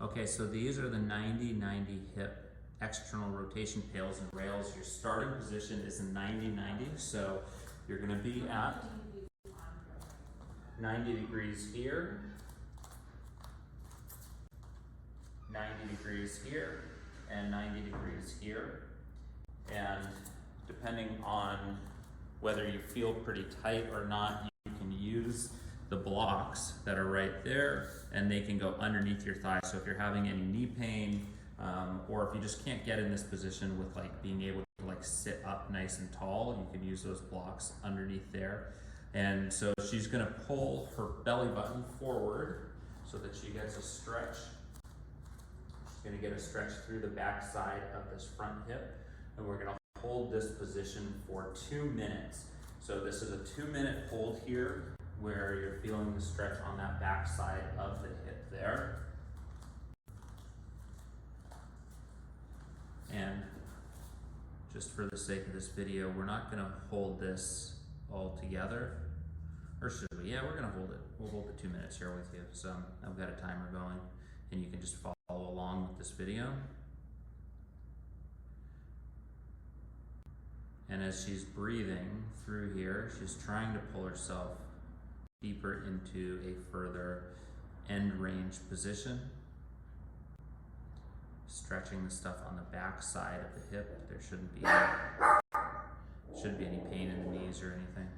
Okay, so these are the 90-90 hip external rotation PAILs and rails. Your starting position is in 90-90, so you're going to be at 90 degrees here, 90 degrees here, and 90 degrees here. And depending on whether you feel pretty tight or not, you can use the blocks that are right there, and they can go underneath your thigh. So if you're having any knee pain, or if you just can't get in this position with like being able to like sit up nice and tall, you can use those blocks underneath there. And so she's gonna pull her belly button forward so that she gets a stretch. She's gonna get a stretch through the back side of this front hip, and we're gonna hold this position for 2 minutes. So this is a 2-minute hold here where you're feeling the stretch on that back side of the hip there. And just for the sake of this video, we're not gonna hold this all together. Or should we? Yeah, we're gonna hold it. We'll hold the 2 minutes here with you. So I've got a timer going and you can just follow along with this video. And as she's breathing through here, she's trying to pull herself deeper into a further end range position. Stretching the stuff on the back side of the hip. There shouldn't be any pain in the knees or anything.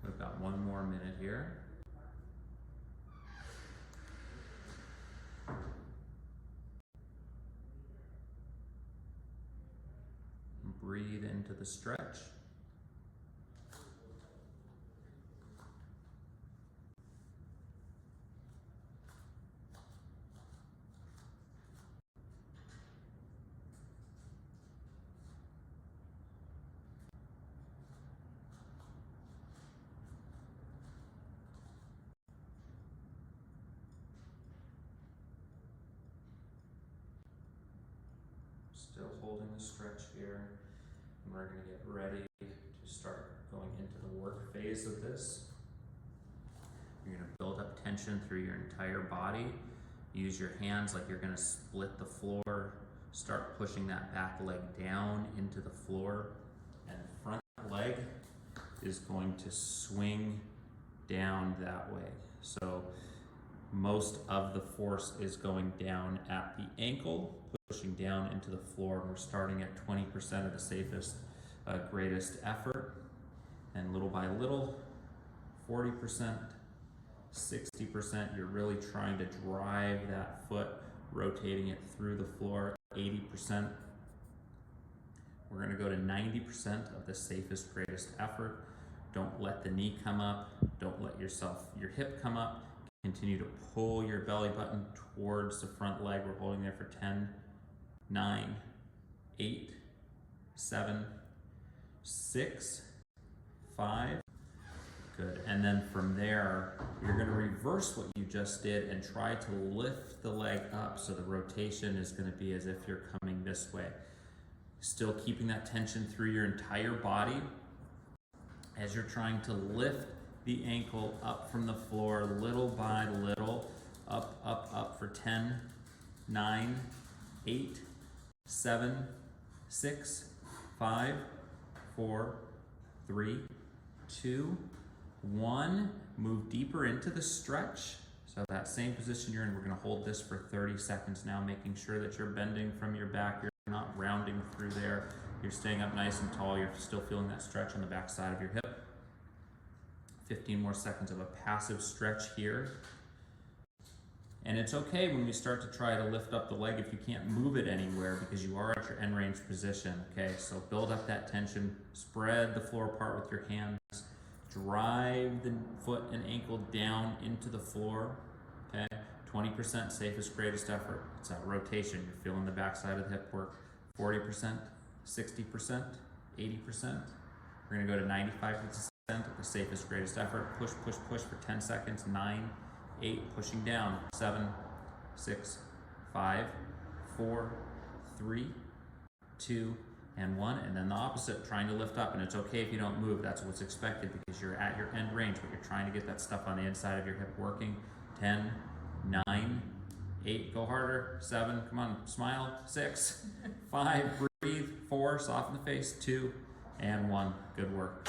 We've got 1 more minute here. Breathe into the stretch. Still holding the stretch here. And we're going to get ready to start going into the work phase of this. You're going to build up tension through your entire body. Use your hands like you're going to split the floor. Start pushing that back leg down into the floor. And the front leg is going to swing down that way. So most of the force is going down at the ankle, pushing down into the floor. We're starting at 20% of the safest, greatest effort. And little by little, 40%, 60%, you're really trying to drive that foot, rotating it through the floor. 80%. We're gonna go to 90% of the safest, greatest effort. Don't let the knee come up. Don't let your hip come up. Continue to pull your belly button towards the front leg. We're holding there for 10, 9, 8, 7, 6, 5. Good. And then from there, you're going to reverse what you just did and try to lift the leg up. So the rotation is going to be as if you're coming this way. Still keeping that tension through your entire body as you're trying to lift the ankle up from the floor little by little, up, up, up for 10, 9, 8, 7, 6, 5, 4, 3, 2, 1. Move deeper into the stretch. So that same position you're in, we're going to hold this for 30 seconds now, making sure that you're bending from your back. You're not rounding through there. You're staying up nice and tall. You're still feeling that stretch on the back side of your hip. 15 more seconds of a passive stretch here. And it's okay when we start to try to lift up the leg if you can't move it anywhere because you are at your end range position, okay? So build up that tension, spread the floor apart with your hands, drive the foot and ankle down into the floor, okay? 20% safest, greatest effort. It's that rotation. You're feeling the backside of the hip work. 40%, 60%, 80%. We're gonna go to 95% at the safest, greatest effort. Push, push, push for 10 seconds. 9, 8, pushing down. 7, 6, 5, 4, 3, 2, and 1. And then the opposite, trying to lift up, and it's okay if you don't move. That's what's expected because you're at your end range, but you're trying to get that stuff on the inside of your hip working. 10, 9, 8, go harder. 7, come on, smile. 6, 5, breathe. 4, soften the face. 2, and 1. Good work.